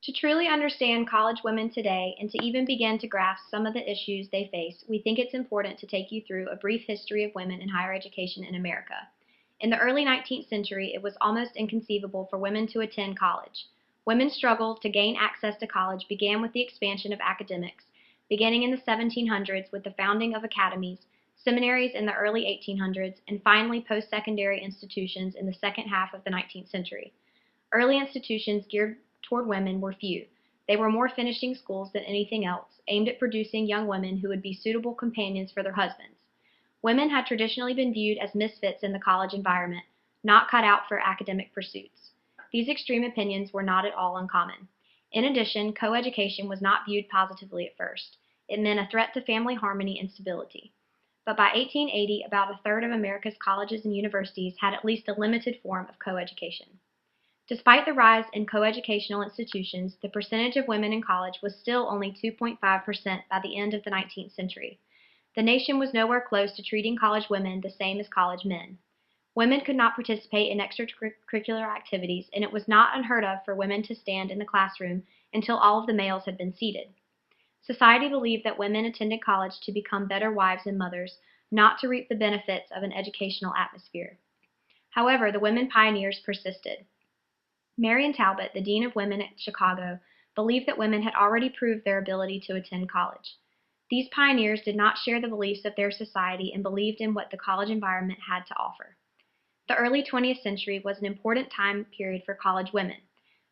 To truly understand college women today and to even begin to grasp some of the issues they face, we think it's important to take you through a brief history of women in higher education in America. In the early 19th century, it was almost inconceivable for women to attend college. Women's struggle to gain access to college began with the expansion of academics, beginning in the 1700s with the founding of academies, seminaries in the early 1800s, and finally post-secondary institutions in the second half of the 19th century. Early institutions geared toward women were few. They were more finishing schools than anything else, aimed at producing young women who would be suitable companions for their husbands. Women had traditionally been viewed as misfits in the college environment, not cut out for academic pursuits. These extreme opinions were not at all uncommon. In addition, coeducation was not viewed positively at first. It meant a threat to family harmony and stability. But by 1880, about a third of America's colleges and universities had at least a limited form of coeducation. Despite the rise in coeducational institutions, the percentage of women in college was still only 2.5% by the end of the 19th century. The nation was nowhere close to treating college women the same as college men. Women could not participate in extracurricular activities, and it was not unheard of for women to stand in the classroom until all of the males had been seated. Society believed that women attended college to become better wives and mothers, not to reap the benefits of an educational atmosphere. However, the women pioneers persisted. Marion Talbot, the Dean of Women at Chicago, believed that women had already proved their ability to attend college. These pioneers did not share the beliefs of their society and believed in what the college environment had to offer. The early 20th century was an important time period for college women.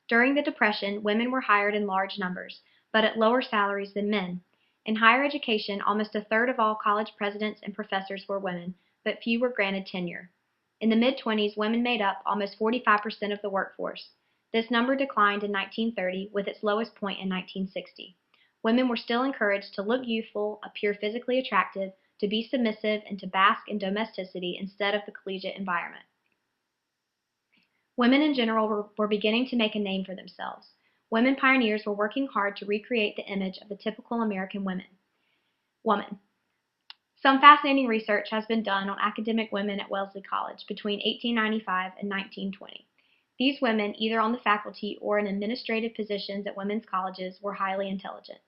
During the Depression, women were hired in large numbers, but at lower salaries than men. In higher education, almost a third of all college presidents and professors were women, but few were granted tenure. In the mid-20s, women made up almost 45% of the workforce. This number declined in 1930, with its lowest point in 1960. Women were still encouraged to look youthful, appear physically attractive, to be submissive, and to bask in domesticity instead of the collegiate environment. Women in general were beginning to make a name for themselves. Women pioneers were working hard to recreate the image of the typical American woman. Some fascinating research has been done on academic women at Wellesley College between 1895 and 1920. These women, either on the faculty or in administrative positions at women's colleges, were highly intelligent.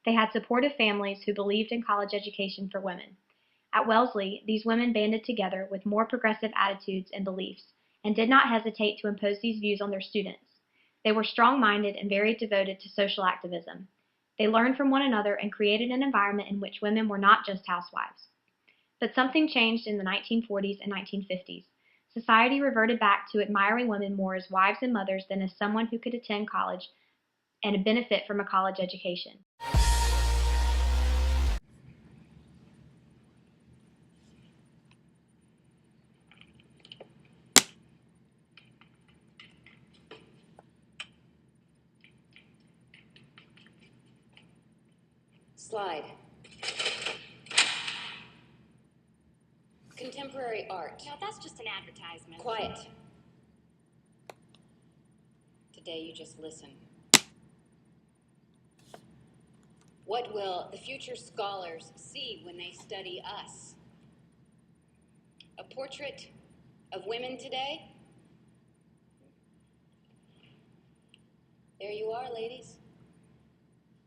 They had supportive families who believed in college education for women. At Wellesley, these women banded together with more progressive attitudes and beliefs, and did not hesitate to impose these views on their students. They were strong-minded and very devoted to social activism. They learned from one another and created an environment in which women were not just housewives. But something changed in the 1940s and 1950s. Society reverted back to admiring women more as wives and mothers than as someone who could attend college and benefit from a college education. Slide. Contemporary art. No, that's just an advertisement. Quiet. Today you just listen. What will the future scholars see when they study us? A portrait of women today? There you are, ladies.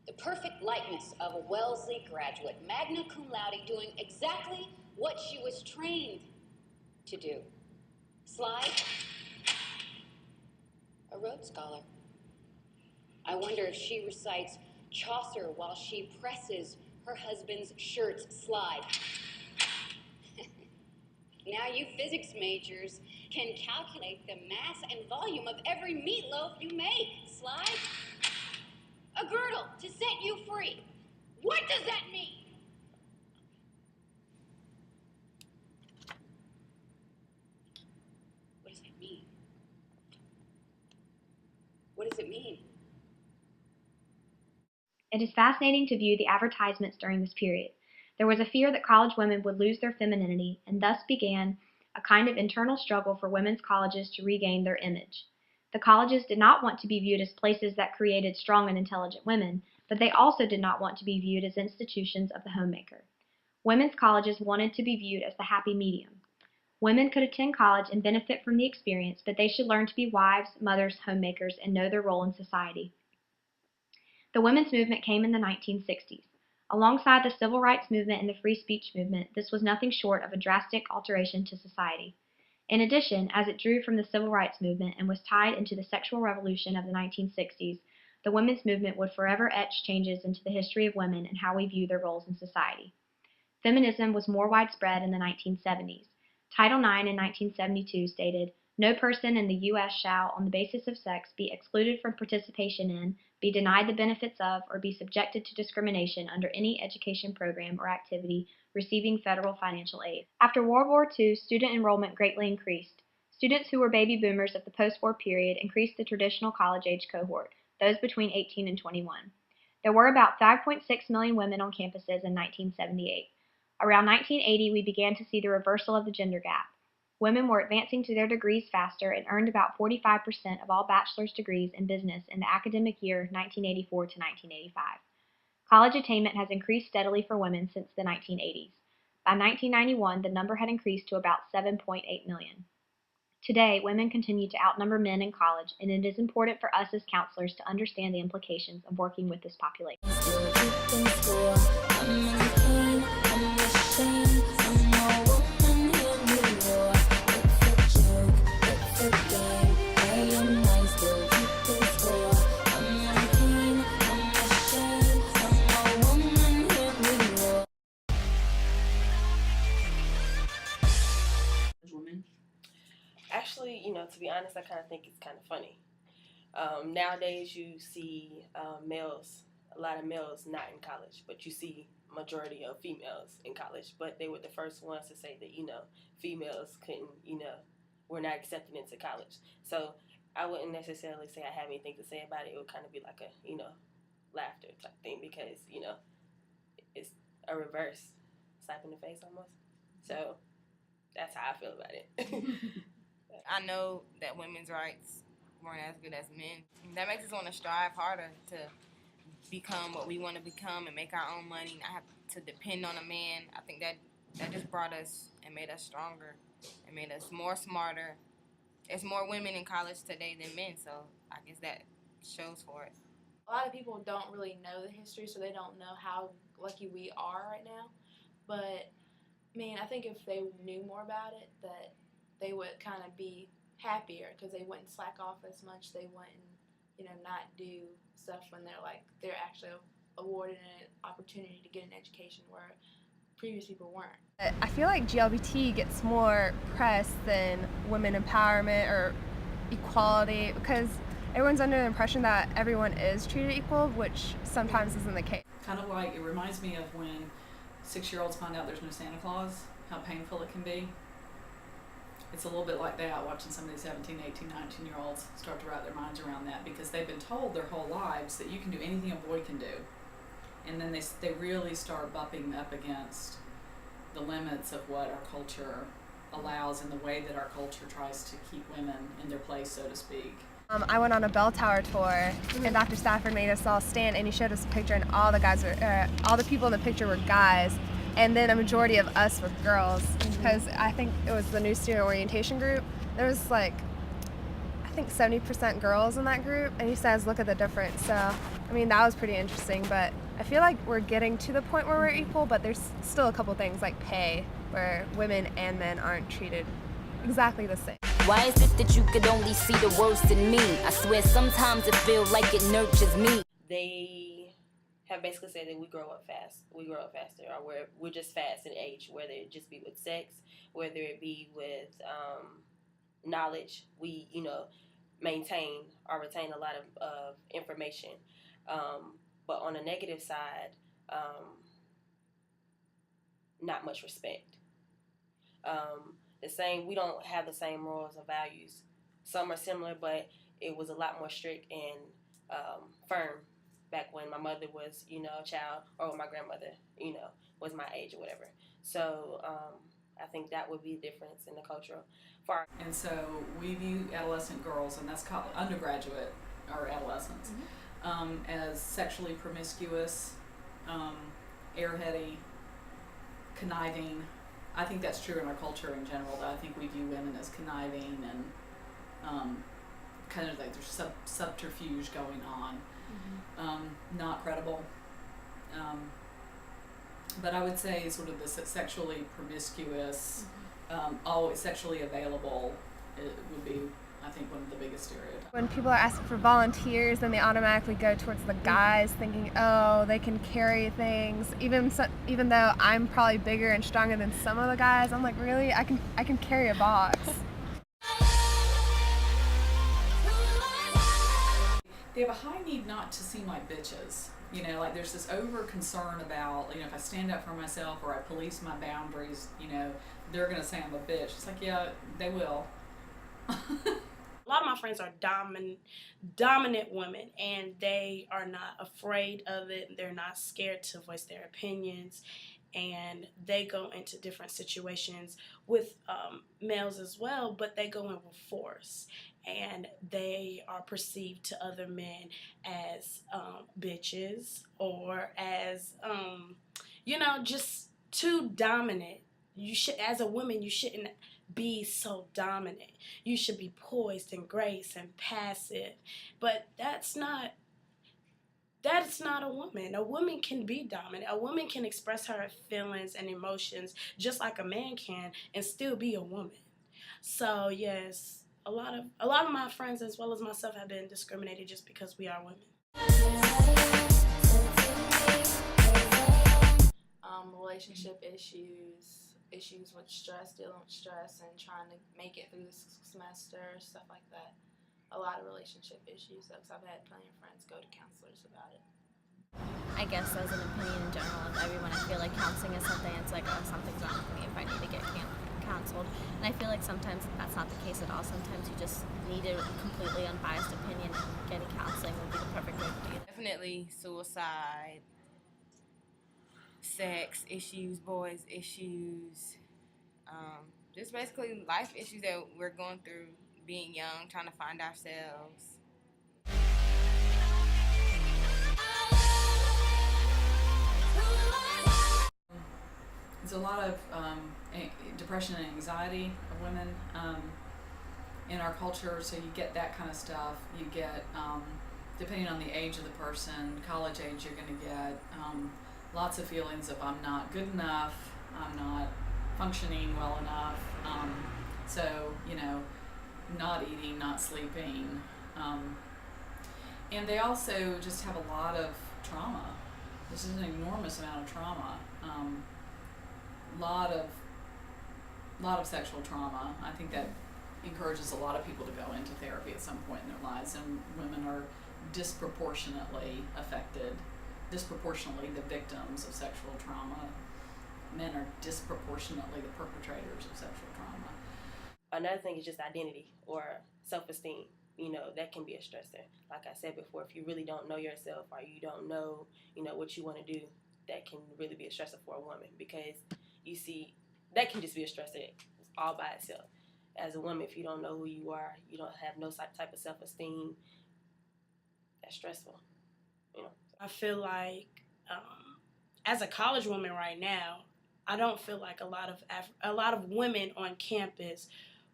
The perfect likeness of a Wellesley graduate, magna cum laude, doing exactly what she was trained to do. Slide. A Rhodes Scholar. I wonder if she recites Chaucer while she presses her husband's shirts. Slide. Now you physics majors can calculate the mass and volume of every meatloaf you make. Slide. A girdle to set you free. What does that mean? What does it mean? What does it mean? It is fascinating to view the advertisements during this period. There was a fear that college women would lose their femininity, and thus began a kind of internal struggle for women's colleges to regain their image. The colleges did not want to be viewed as places that created strong and intelligent women, but they also did not want to be viewed as institutions of the homemaker. Women's colleges wanted to be viewed as the happy medium. Women could attend college and benefit from the experience, but they should learn to be wives, mothers, homemakers, and know their role in society. The women's movement came in the 1960s. Alongside the civil rights movement and the free speech movement, this was nothing short of a drastic alteration to society. In addition, as it drew from the civil rights movement and was tied into the sexual revolution of the 1960s, the women's movement would forever etch changes into the history of women and how we view their roles in society. Feminism was more widespread in the 1970s. Title IX in 1972 stated, "No person in the U.S. shall, on the basis of sex, be excluded from participation in, be denied the benefits of, or be subjected to discrimination under any education program or activity receiving federal financial aid." After World War II, student enrollment greatly increased. Students who were baby boomers of the post-war period increased the traditional college-age cohort, those between 18 and 21. There were about 5.6 million women on campuses in 1978. Around 1980, we began to see the reversal of the gender gap. Women were advancing to their degrees faster and earned about 45% of all bachelor's degrees in business in the academic year 1984 to 1985. College attainment has increased steadily for women since the 1980s. By 1991, the number had increased to about 7.8 million. Today, women continue to outnumber men in college, and it is important for us as counselors to understand the implications of working with this population. Actually, to be honest, I kind of think it's kind of funny. Nowadays, you see a lot of males not in college, but you see majority of females in college. But they were the first ones to say that, females couldn't, were not accepted into college. So I wouldn't necessarily say I have anything to say about it. It would kind of be like a, laughter type thing because, it's a reverse slap in the face almost. So that's how I feel about it. I know that women's rights weren't as good as men. That makes us want to strive harder to become what we want to become and make our own money, not have to depend on a man. I think that just brought us and made us stronger and made us more smarter. There's more women in college today than men, so I guess that shows for it. A lot of people don't really know the history, so they don't know how lucky we are right now. But, I think if they knew more about it, that they would kind of be happier because they wouldn't slack off as much. They wouldn't, not do stuff when they're actually awarded an opportunity to get an education where previous people weren't. I feel like GLBT gets more press than women empowerment or equality because everyone's under the impression that everyone is treated equal, which sometimes isn't the case. Kind of like, it reminds me of when 6-year-olds find out there's no Santa Claus, how painful it can be. It's a little bit like that, watching some of these 17, 18, 19-year-olds start to wrap their minds around that because they've been told their whole lives that you can do anything a boy can do. And then they really start bumping up against the limits of what our culture allows and the way that our culture tries to keep women in their place, so to speak. I went on a bell tower tour, and Dr. Stafford made us all stand, and he showed us a picture, and all the people in the picture were guys, and then a majority of us were girls, because I think it was the new student orientation group. There was I think 70% girls in that group, and he says, look at the difference. So, that was pretty interesting, but I feel like we're getting to the point where we're equal, but there's still a couple things like pay, where women and men aren't treated exactly the same. Why is it that you could only see the worst in me? I swear sometimes it feels like it nurtures me. They have basically said that we grow up fast. We grow up faster, or we're just fast in age, whether it just be with sex, whether it be with knowledge. We, maintain or retain a lot of information. But on the negative side, not much respect. We don't have the same morals or values. Some are similar, but it was a lot more strict and firm back when my mother was, a child, or my grandmother, was my age or whatever. So I think that would be a difference in the cultural. And so we view adolescent girls, and that's called undergraduate or adolescents, as sexually promiscuous, airheady, conniving. I think that's true in our culture in general, though. I think we view women as conniving and kind of like there's subterfuge going on, not credible. But I would say sort of the sexually promiscuous, always sexually available, it would be, I think, one of the biggest stereotypes. When people are asking for volunteers, then they automatically go towards the guys, thinking, oh, they can carry things. Even though I'm probably bigger and stronger than some of the guys, I'm like, really? I can carry a box. They have a high need not to seem like bitches. You know, like there's this over concern about, you know, if I stand up for myself or I police my boundaries, you know, they're gonna say I'm a bitch. It's like, yeah, they will. A lot of my friends are dominant women, and they are not afraid of it. They're not scared to voice their opinions, and they go into different situations with males as well, but they go in with force, and they are perceived to other men as bitches or as, you know, just too dominant. You should, as a woman, you shouldn't be so dominant. You should be poised and grace and passive. But that's not a woman. A woman can be dominant. A woman can express her feelings and emotions just like a man can and still be a woman. So yes, a lot of my friends as well as myself have been discriminated just because we are women. Relationship issues with stress, dealing with stress and trying to make it through the semester, stuff like that. A lot of relationship issues, because I've had plenty of friends go to counselors about it. I guess as an opinion in general of everyone, I feel like counseling is something, it's like, oh, something's wrong with me if I need to get counseled. And I feel like sometimes that's not the case at all. Sometimes you just need a completely unbiased opinion, and getting counseling would be the perfect way to do it. Definitely suicide, sex issues, boys issues, just basically life issues that we're going through being young, trying to find ourselves. There's a lot of depression and anxiety of women in our culture, so you get that kind of stuff. You get, depending on the age of the person, college age, you're going to get lots of feelings of I'm not good enough, I'm not functioning well enough, so, you know, not eating, not sleeping. And they also just have a lot of trauma. This is an enormous amount of trauma. Lot of sexual trauma. I think that encourages a lot of people to go into therapy at some point in their lives, and women are disproportionately affected, disproportionately the victims of sexual trauma. Men are disproportionately the perpetrators of sexual trauma. Another thing is just identity or self-esteem. You know, that can be a stressor. Like I said before, if you really don't know yourself or you don't know, you know, what you want to do, that can really be a stressor for a woman, because you see, that can just be a stressor all by itself. As a woman, if you don't know who you are, you don't have no type of self-esteem, that's stressful, you know. I feel like as a college woman right now, I don't feel like a lot of women on campus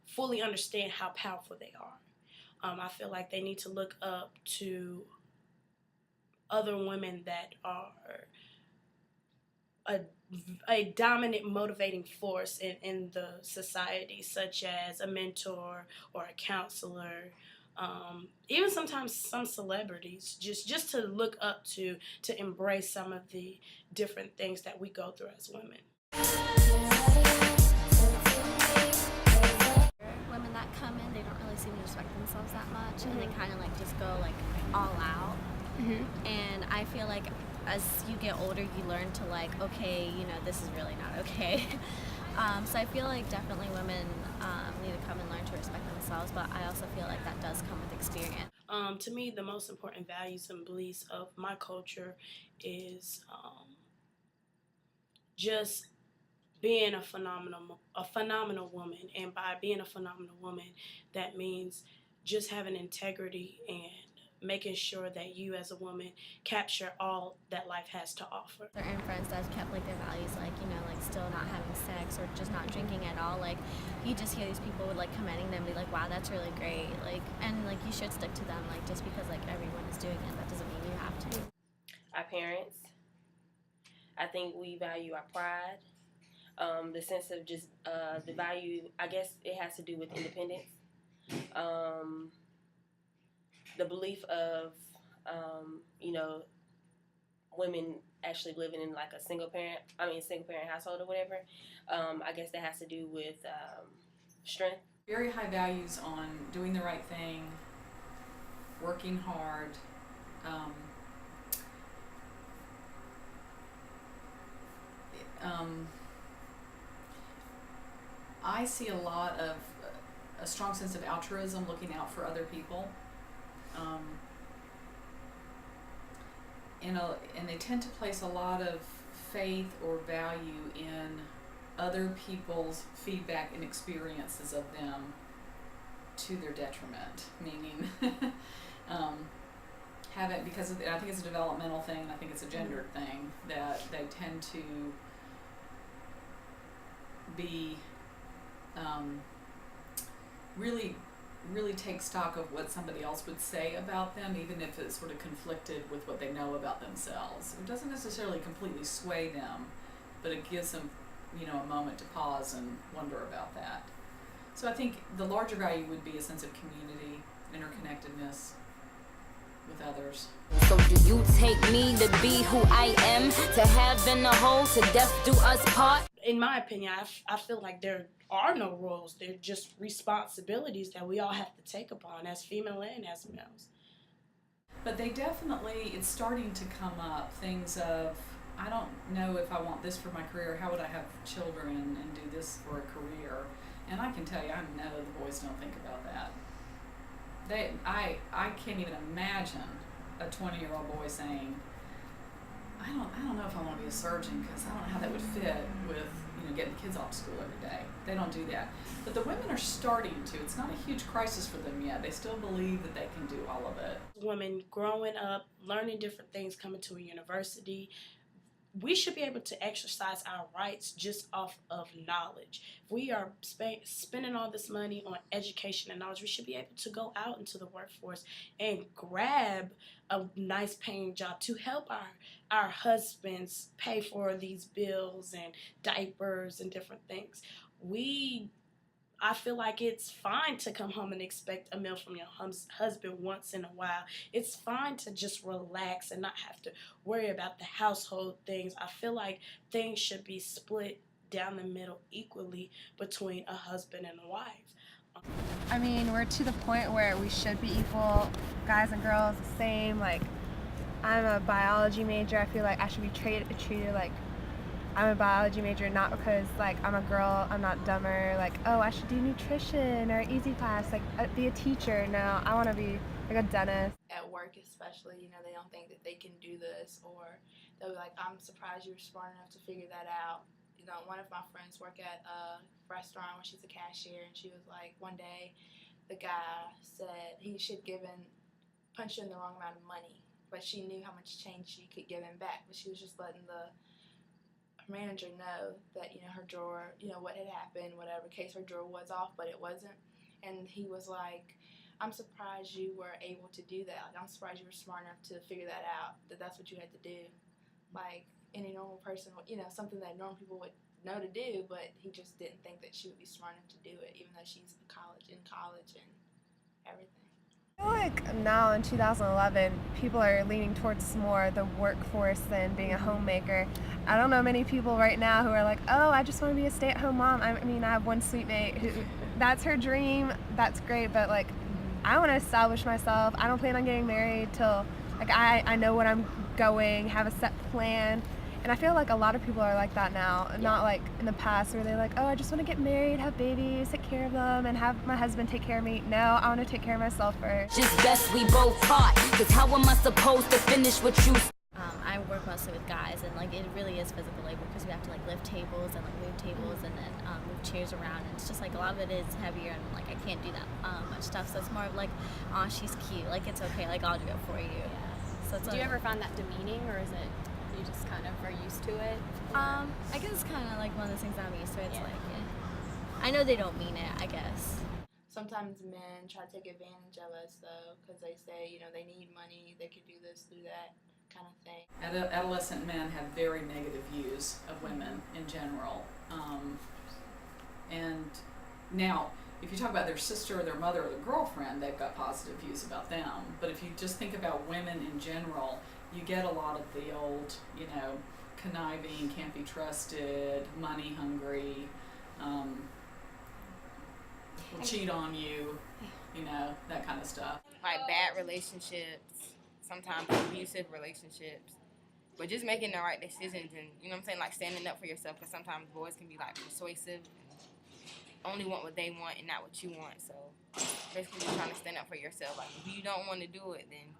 fully understand how powerful they are. I feel like they need to look up to other women that are a dominant motivating force in the society, such as a mentor or a counselor, even sometimes some celebrities, just to look up to embrace some of the different things that we go through as women. Women that come in, they don't really seem to respect themselves that much, and they kind of like just go like all out. And I feel like as you get older, you learn to like, okay, you know, this is really not okay. So I feel like definitely women need to come and learn to respect themselves, but I also feel like that does come with experience. To me, the most important values and beliefs of my culture is just being a phenomenal woman. And by being a phenomenal woman, that means just having integrity and making sure that you as a woman capture all that life has to offer. Certain friends that have kept like their values, like, you know, like still not having sex or just not drinking at all. Like, you just hear these people would like commending them, be like, wow, that's really great. Like, and like you should stick to them. Like, just because like everyone is doing it, that doesn't mean you have to. Our parents, I think we value our pride. The sense of just the value, I guess it has to do with independence. The belief of, you know, women actually living in like a single parent household or whatever. I guess that has to do with strength. Very high values on doing the right thing, working hard, I see a lot of a strong sense of altruism, looking out for other people, and they tend to place a lot of faith or value in other people's feedback and experiences of them to their detriment. Meaning, I think it's a developmental thing, and I think it's a gendered thing, that they tend to be really take stock of what somebody else would say about them, even if it's sort of conflicted with what they know about themselves. It doesn't necessarily completely sway them, but it gives them, you know, a moment to pause and wonder about that. So I think the larger value would be a sense of community, interconnectedness with others. So do you take me to be who I am, to heaven or hole, to death do us part? In my opinion, I feel like there are no roles. They're just responsibilities that we all have to take upon as female and as males. But it's starting to come up, things of, I don't know if I want this for my career, how would I have children and do this for a career? And I can tell you, I know the boys don't think about that. I can't even imagine a 20-year-old boy saying, I don't know if I want to be a surgeon, because I don't know how that would fit with, you know, getting kids off to school every day. They don't do that. But the women are starting to. It's not a huge crisis for them yet. They still believe that they can do all of it. Women growing up, learning different things, coming to a university, we should be able to exercise our rights just off of knowledge. If we are spending all this money on education and knowledge, we should be able to go out into the workforce and grab a nice paying job to help our husbands pay for these bills and diapers and different things. I feel like it's fine to come home and expect a meal from your husband once in a while. It's fine to just relax and not have to worry about the household things. I feel like things should be split down the middle equally between a husband and a wife. I mean, we're to the point where we should be equal, guys and girls, the same. Like, I'm a biology major. I feel like I should be treated like I'm a biology major, not because like I'm a girl, I'm not dumber, like, oh, I should do nutrition or easy class, like be a teacher. No, I want to be like a dentist. At work especially, you know, they don't think that they can do this, or they'll be like, I'm surprised you were smart enough to figure that out. You know, one of my friends work at a restaurant where she's a cashier, and she was like, one day the guy said he should punch in the wrong amount of money, but she knew how much change she could give him back, but she was just letting the manager know that, you know, her drawer, you know, what had happened, whatever case, her drawer was off, but it wasn't. And he was like, I'm surprised you were able to do that. Like, I'm surprised you were smart enough to figure that out, that's what you had to do. Like, any normal person, you know, something that normal people would know to do, but he just didn't think that she would be smart enough to do it, even though she's in college and everything. I feel like now in 2011, people are leaning towards more the workforce than being a homemaker. I don't know many people right now who are like, oh, I just want to be a stay-at-home mom. I mean, I have one suite mate who, that's her dream, that's great, but like, I want to establish myself. I don't plan on getting married till, like, I know when I'm going, have a set plan. And I feel like a lot of people are like that now, not like in the past where they're like, oh, I just want to get married, have babies, take care of them, and have my husband take care of me. No, I want to take care of myself first. Just best we both part, 'cause how am I supposed to finish what you... I work work mostly with guys, and like it really is physical labor because we have to like lift tables and like move tables and then move chairs around, and it's just like a lot of it is heavier, and like I can't do that much stuff. So it's more of like, oh, she's cute, like it's okay, like I'll do it for you. So it's Do you ever find that demeaning, or is it you just kind of are used to it? I guess it's kind of like one of those things I'm used to. It's like, I know they don't mean it, I guess. Sometimes men try to take advantage of us, though, because they say, you know, they need money, they could do this, do that kind of thing. Adolescent men have very negative views of women in general. And now, if you talk about their sister or their mother or their girlfriend, they've got positive views about them. But if you just think about women in general, you get a lot of the old, you know, conniving, can't be trusted, money hungry, will cheat on you, you know, that kind of stuff. Like bad relationships, sometimes abusive relationships, but just making the right decisions and, you know what I'm saying, like standing up for yourself, because sometimes boys can be like persuasive, only want what they want and not what you want. So basically just trying to stand up for yourself. Like if you don't want to do it, then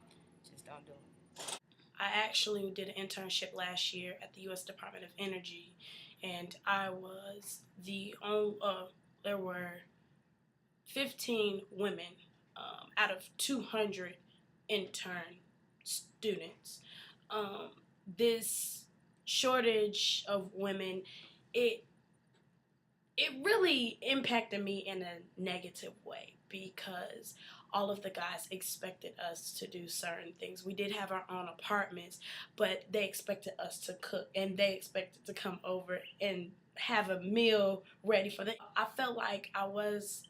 just don't do it. I actually did an internship last year at the U.S. Department of Energy, and I was the only, there were 15 women out of 200 intern students. This shortage of women, it really impacted me in a negative way because all of the guys expected us to do certain things. We did have our own apartments, but they expected us to cook, and they expected to come over and have a meal ready for them. I felt like I was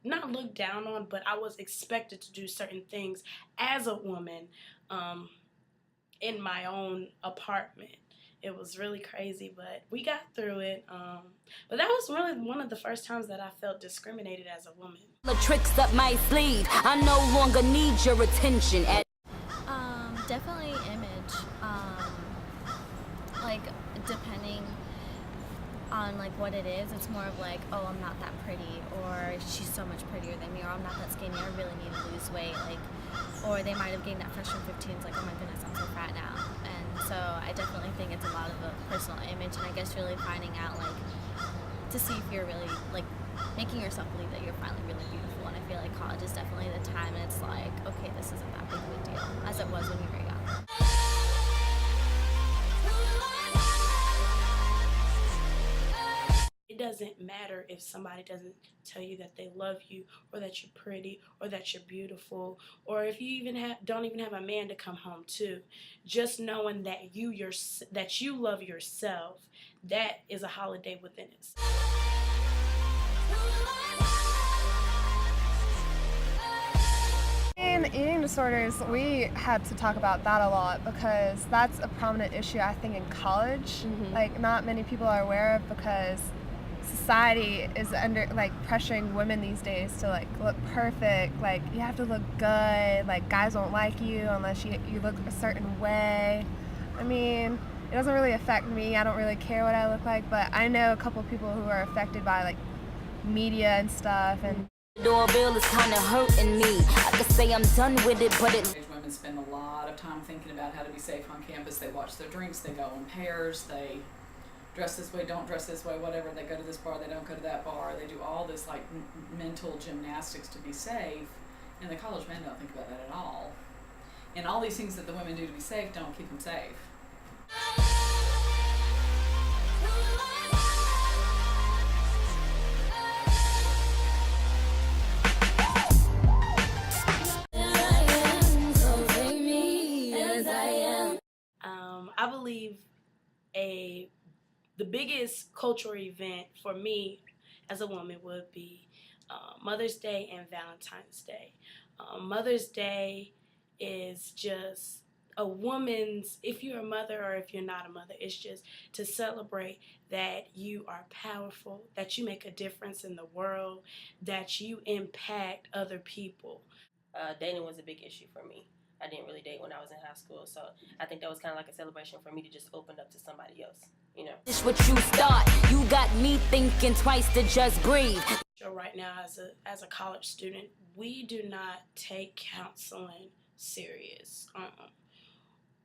not looked down on, but I was expected to do certain things as a woman in my own apartment. It was really crazy, but we got through it. But that was really one of the first times that I felt discriminated as a woman. The tricks up my sleeve, I no longer need your attention. Definitely image. Like depending on like what it is, it's more of like, oh, I'm not that pretty, or she's so much prettier than me, or I'm not that skinny, I really need to lose weight, like, or they might have gained that freshman 15, it's like, oh my goodness, I'm so fat now. And so I definitely think it's a lot of a personal image, and I guess really finding out, like, to see if you're really, like, making yourself believe that you're finally really beautiful. And I feel like college is definitely the time, and it's like, okay, this isn't that big of a deal as it was when you were young. It doesn't matter if somebody doesn't tell you that they love you, or that you're pretty, or that you're beautiful, or if you even don't even have a man to come home to. Just knowing that you love yourself, that is a holiday within itself. In eating disorders, we had to talk about that a lot because that's a prominent issue, I think, in college. Like, not many people are aware of, because society is pressuring women these days to like look perfect, like you have to look good, like guys won't like you unless you look a certain way. I mean, it doesn't really affect me, I don't really care what I look like, but I know a couple people who are affected by like media and stuff. And doorbell is kind of hurting me. I could say I'm done with it, but women spend a lot of time thinking about how to be safe on campus. They watch their drinks, they go in pairs, they dress this way, don't dress this way, whatever. They go to this bar, they don't go to that bar. They do all this like mental gymnastics to be safe, and the college men don't think about that at all. And all these things that the women do to be safe don't keep them safe. I believe the biggest cultural event for me as a woman would be Mother's Day and Valentine's Day. Mother's Day is just a woman's, if you're a mother or if you're not a mother, it's just to celebrate that you are powerful, that you make a difference in the world, that you impact other people. Dating was a big issue for me. I didn't really date when I was in high school, so I think that was kind of like a celebration for me to just open up to somebody else, you know. This what you start. You got me thinking twice to just breathe. So right now, as a college student, we do not take counseling serious.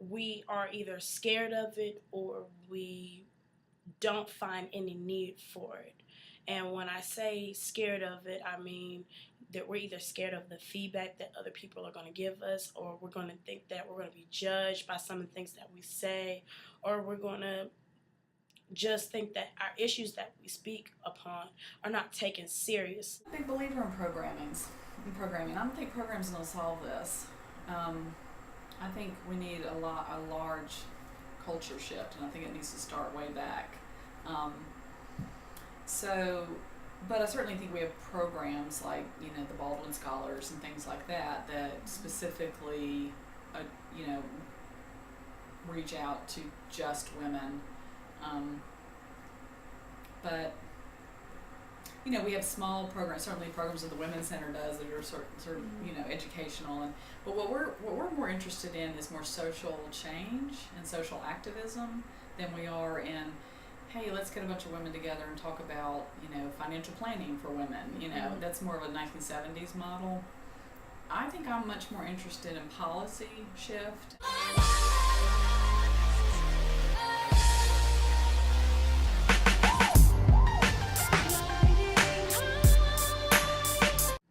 we are either scared of it or we don't find any need for it. And when I say scared of it, I mean that we're either scared of the feedback that other people are going to give us, or we're going to think that we're going to be judged by some of the things that we say, or we're going to just think that our issues that we speak upon are not taken serious. I'm a big believer in programming. I don't think programs will solve this. I think we need a large culture shift, and I think it needs to start way back. But I certainly think we have programs like, the Baldwin Scholars and things like that specifically, reach out to just women. But we have small programs, certainly programs that the Women's Center does that are sort of educational. But what we're more interested in is more social change and social activism than we are in, hey, let's get a bunch of women together and talk about, financial planning for women. That's more of a 1970s model. I think I'm much more interested in policy shift.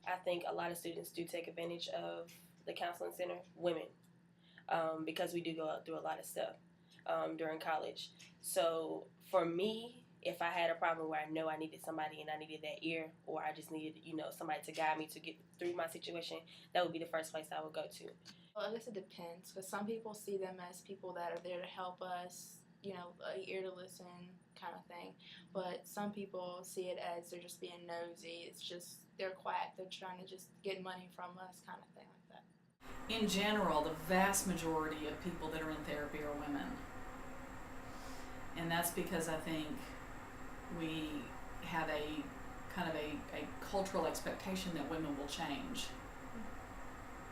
I think a lot of students do take advantage of the counseling center, women, because we do go through a lot of stuff during college. So for me, if I had a problem where I know I needed somebody and I needed that ear, or I just needed, somebody to guide me to get through my situation, that would be the first place I would go to. Well, I guess it depends, because some people see them as people that are there to help us, an ear to listen kind of thing. But some people see it as they're just being nosy. It's just, they're quack. They're trying to just get money from us kind of thing like that. In general, the vast majority of people that are in therapy are women. And that's because I think we have a kind of a cultural expectation that women will change.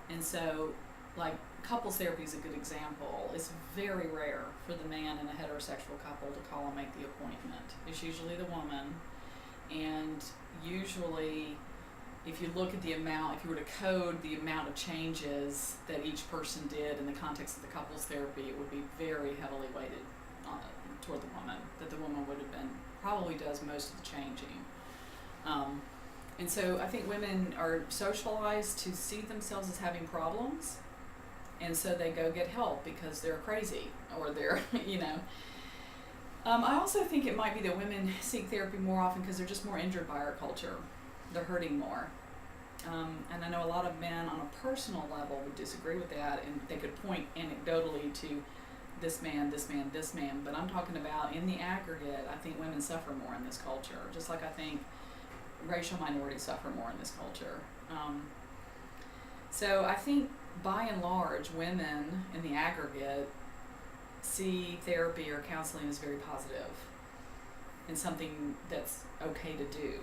And so, like, couples therapy is a good example. It's very rare for the man in a heterosexual couple to call and make the appointment. It's usually the woman. And usually, if you look at the amount, if you were to code the amount of changes that each person did in the context of the couples therapy, it would be very heavily weighted toward the woman, that the woman would have been, probably does most of the changing. And so I think women are socialized to see themselves as having problems, and so they go get help because they're crazy, or they're, I also think it might be that women seek therapy more often because they're just more injured by our culture. They're hurting more. And I know a lot of men on a personal level would disagree with that, and they could point anecdotally to this man, but I'm talking about in the aggregate, I think women suffer more in this culture, just like I think racial minorities suffer more in this culture. So I think by and large, women in the aggregate see therapy or counseling as very positive and something that's okay to do.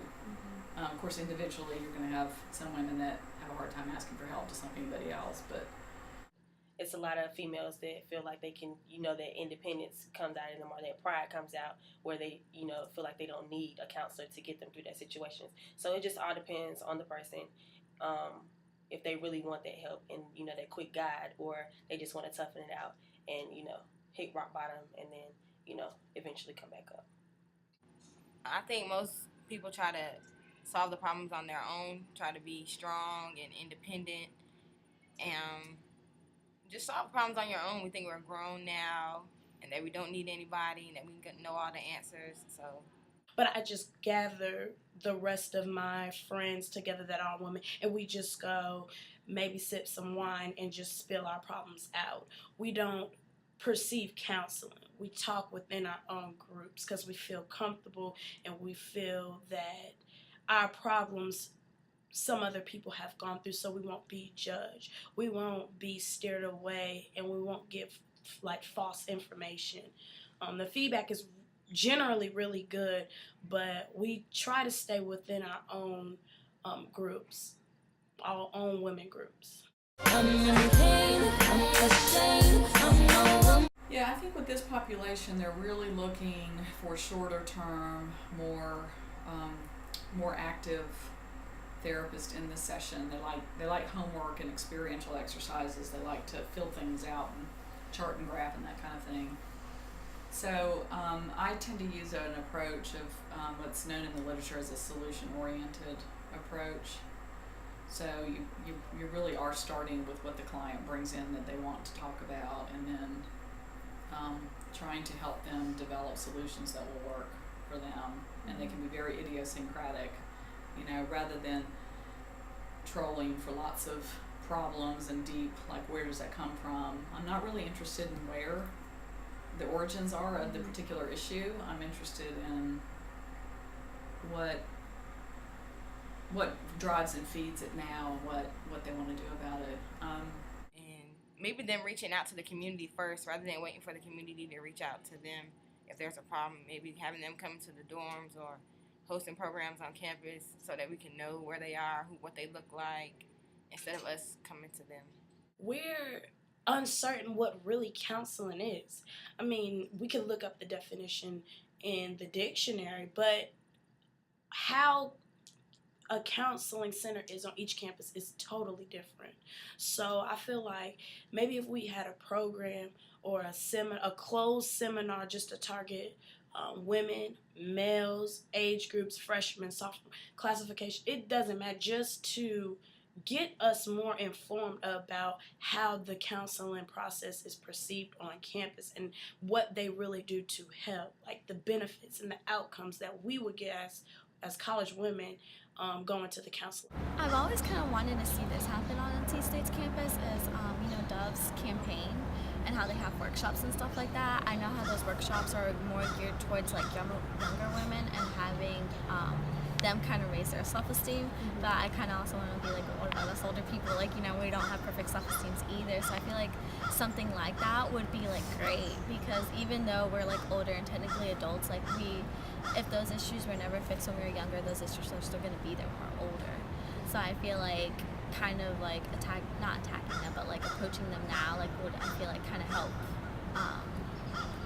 Of course, individually, you're going to have some women that have a hard time asking for help, just like anybody else, but it's a lot of females that feel like they can, that independence comes out of them, or that pride comes out, where they, feel like they don't need a counselor to get them through that situation. So it just all depends on the person, if they really want that help and, that quick guide, or they just want to toughen it out and, hit rock bottom and then, eventually come back up. I think most people try to solve the problems on their own, try to be strong and independent, and just solve problems on your own. We think we're grown now and that we don't need anybody and that we can know all the answers. But I just gather the rest of my friends together that are women, and we just go maybe sip some wine and just spill our problems out. We don't perceive counseling. We talk within our own groups because we feel comfortable and we feel that our problems some other people have gone through, so we won't be judged. We won't be steered away, and we won't give false information. The feedback is generally really good, but we try to stay within our own groups, our own women groups. Yeah, I think with this population, they're really looking for shorter term, more active therapists in this session. They like homework and experiential exercises. They like to fill things out and chart and graph and that kind of thing. So I tend to use an approach of what's known in the literature as a solution-oriented approach. So you really are starting with what the client brings in that they want to talk about, and then trying to help them develop solutions that will work for them. And they can be very idiosyncratic, rather than trolling for lots of problems and deep, like where does that come from. I'm not really interested in where the origins are of the particular issue. I'm interested in what drives and feeds it now, and what they want to do about it. And maybe them reaching out to the community first rather than waiting for the community to reach out to them if there's a problem. Maybe having them come to the dorms or hosting programs on campus so that we can know where they are, what they look like, instead of us coming to them. We're uncertain what really counseling is. I mean, we can look up the definition in the dictionary, but how a counseling center is on each campus is totally different. So I feel like maybe if we had a program or a closed seminar just to target women, males, age groups, freshmen, sophomore, classification, it doesn't matter, just to get us more informed about how the counseling process is perceived on campus and what they really do to help, like the benefits and the outcomes that we would get as college women going to the counselor. I've always kind of wanted to see this happen on NC State's campus is, Dove's campaign and how they have workshops and stuff like that. I know how those workshops are more geared towards like younger women and having them kind of raise their self-esteem, but I kind of also want to be like, what about us older people? Like, we don't have perfect self-esteems either, so I feel like something like that would be like great, because even though we're like older and technically adults, like if those issues were never fixed when we were younger, those issues are still going to be there when we're older. So I feel like kind of like not attacking them, but like approaching them now, like would I feel like kind of help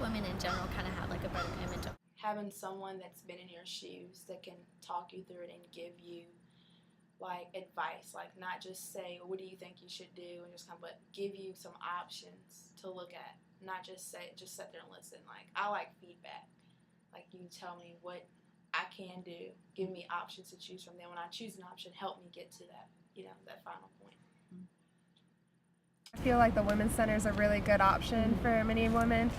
women in general kind of have like a better image of having someone that's been in your shoes that can talk you through it and give you like advice, like not just say, what do you think you should do, and just kind of, but give you some options to look at, not just sit there and listen. Like, I like feedback. Like, you tell me what I can do, give me options to choose from. Then when I choose an option, help me get to that, that final point. I feel like the Women's Center is a really good option for many women.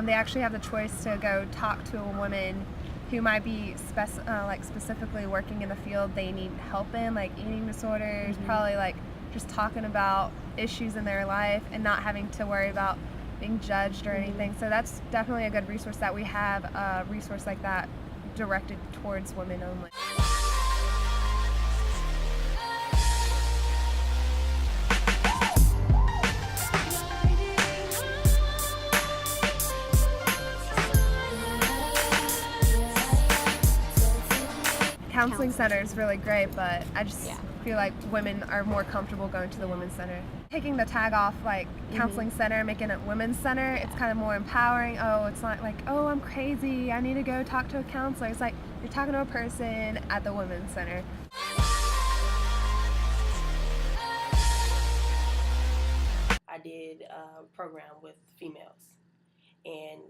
They actually have the choice to go talk to a woman who might be specifically working in the field they need help in, like eating disorders, probably like just talking about issues in their life and not having to worry about being judged or anything. So that's definitely a good resource that we have, a resource like that directed towards women only. Counseling center is really great, but I just feel like women are more comfortable going to the women's center. Taking the tag off like counseling center, making it women's center, it's kind of more empowering. Oh, it's not like, oh, I'm crazy, I need to go talk to a counselor. It's like you're talking to a person at the women's center. I did a program with females, and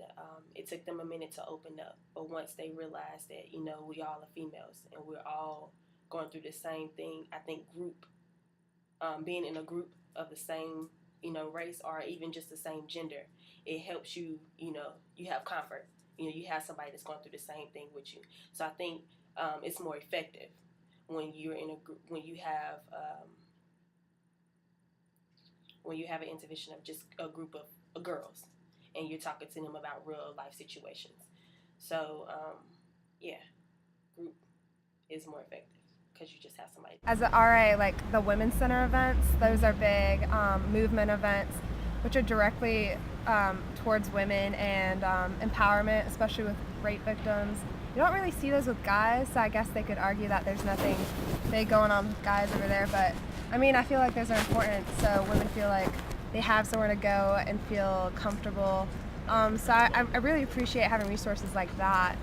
it took them a minute to open up, but once they realized that, we all are females and we're all going through the same thing, I think being in a group of the same, race or even just the same gender, it helps you, you have comfort, you have somebody that's going through the same thing with you. So I think it's more effective when you're in a group, when you have an intervention of just a group of girls, and you're talking to them about real life situations. So, group is more effective because you just have somebody. As an RA, like the Women's Center events, those are big movement events, which are directly towards women and empowerment, especially with rape victims. You don't really see those with guys, so I guess they could argue that there's nothing big going on with guys over there, but I mean, I feel like those are important, so women feel like they have somewhere to go and feel comfortable. So I really appreciate having resources like that.